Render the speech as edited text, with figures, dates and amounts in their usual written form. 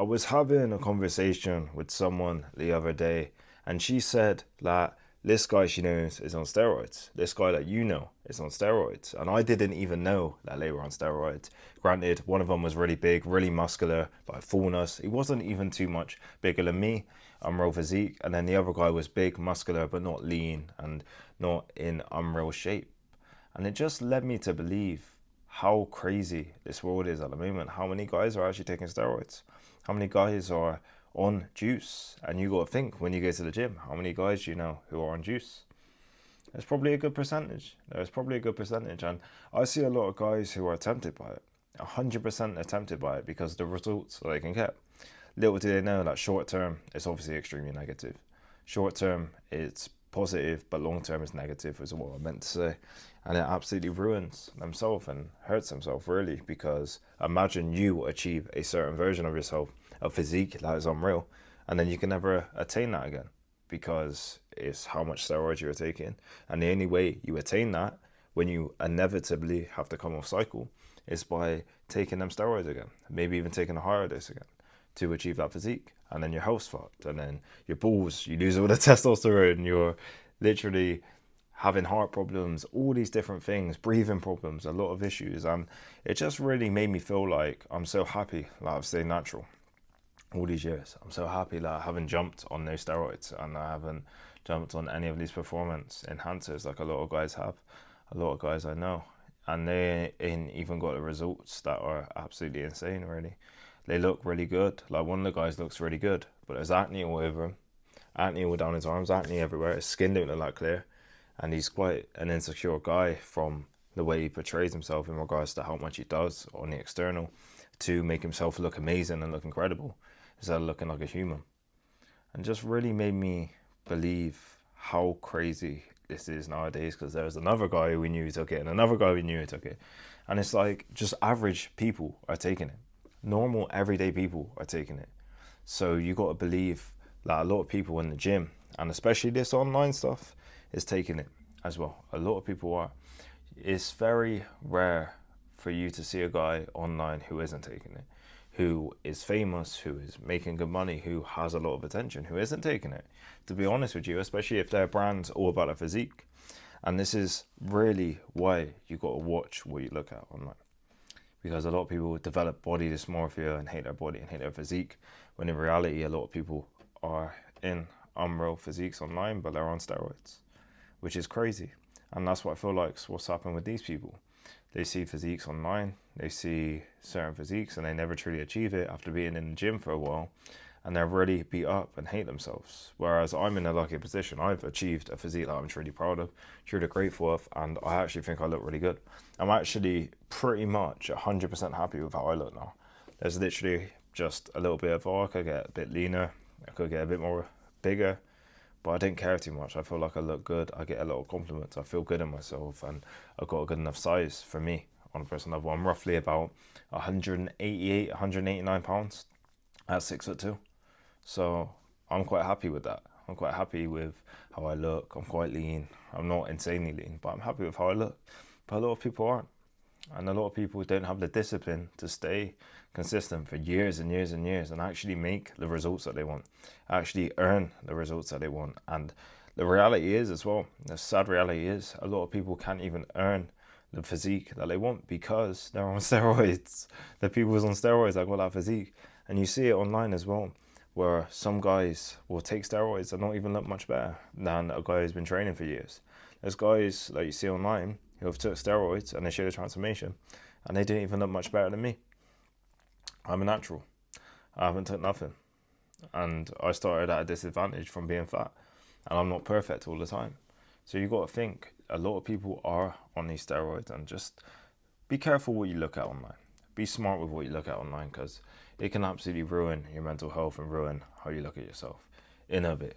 I was having a conversation with someone the other day, and she said that this guy she knows is on steroids. This guy that you know is on steroids. And I didn't even know that they were on steroids. Granted, one of them was really big, really muscular, like fullness. He wasn't even too much bigger than me, unreal physique. And then the other guy was big, muscular, but not lean and not in unreal shape. And it just led me to believe how crazy this world is at the moment. How many guys are actually taking steroids? How many guys are on juice? And you got to think when you go to the gym, how many guys do you know who are on juice? There's probably a good percentage. There's probably a good percentage. And I see a lot of guys who are tempted by it. 100% are tempted by it because of the results that they can get. Little do they know that short term, it's obviously extremely negative. Short term, it's positive, but long term is negative, is what I meant to say. And it absolutely ruins themselves and hurts themselves, really, because imagine you achieve a certain version of yourself, a physique that is unreal, and then you can never attain that again because it's how much steroids you're taking. And the only way you attain that, when you inevitably have to come off cycle, is by taking them steroids again, maybe even taking a higher dose again to achieve that physique. And then your health's fucked, and then your balls, you lose all the testosterone, you're literally having heart problems, all these different things, breathing problems, a lot of issues. And it just really made me feel like I'm so happy that I've stayed natural all these years. I'm so happy that I haven't jumped on those steroids and I haven't jumped on any of these performance enhancers like a lot of guys have, a lot of guys I know. And they ain't even got the results that are absolutely insane, really. They look really good. Like one of the guys looks really good, but there's acne all over him, acne all down his arms, acne everywhere. His skin don't look that clear. And he's quite an insecure guy from the way he portrays himself in regards to how much he does on the external to make himself look amazing and look incredible instead of looking like a human. And just really made me believe how crazy this is nowadays, because there was another guy we knew who took it and another guy we knew who took it. And it's like just average people are taking it. Normal, everyday people are taking it. So you got to believe that a lot of people in the gym, and especially this online stuff, is taking it as well. A lot of people are. It's very rare for you to see a guy online who isn't taking it, who is famous, who is making good money, who has a lot of attention, who isn't taking it. To be honest with you, especially if their brand's all about a physique. And this is really why you got to watch what you look at online. Because a lot of people develop body dysmorphia and hate their body and hate their physique, when in reality a lot of people are in unreal physiques online, but they're on steroids, which is crazy. And that's what I feel like is what's happened with these people. They see physiques online, they see certain physiques, and they never truly achieve it after being in the gym for a while, and they're really beat up and hate themselves. Whereas I'm in a lucky position. I've achieved a physique that I'm truly proud of, truly grateful of, and I actually think I look really good. I'm actually pretty much 100% happy with how I look now. There's literally just a little bit of, I could get a bit leaner, I could get a bit more bigger, but I didn't care too much. I feel like I look good. I get a lot of compliments. I feel good in myself, and I've got a good enough size for me on a personal level. I'm roughly about 188, 189 pounds at 6'2". So I'm quite happy with that. I'm quite happy with how I look. I'm quite lean. I'm not insanely lean, but I'm happy with how I look. But a lot of people aren't. And a lot of people don't have the discipline to stay consistent for years and years and years and actually make the results that they want, actually earn the results that they want. And the reality is as well, the sad reality is a lot of people can't even earn the physique that they want because they're on steroids. The people who's on steroids that got that physique. And you see it online as well, where some guys will take steroids and not even look much better than a guy who's been training for years. There's guys that you see online who have took steroids and they show the transformation and they didn't even look much better than me. I'm a natural. I haven't took nothing. And I started at a disadvantage from being fat. And I'm not perfect all the time. So you got to think, a lot of people are on these steroids, and just be careful what you look at online. Be smart with what you look at online, because it can absolutely ruin your mental health and ruin how you look at yourself in a bit.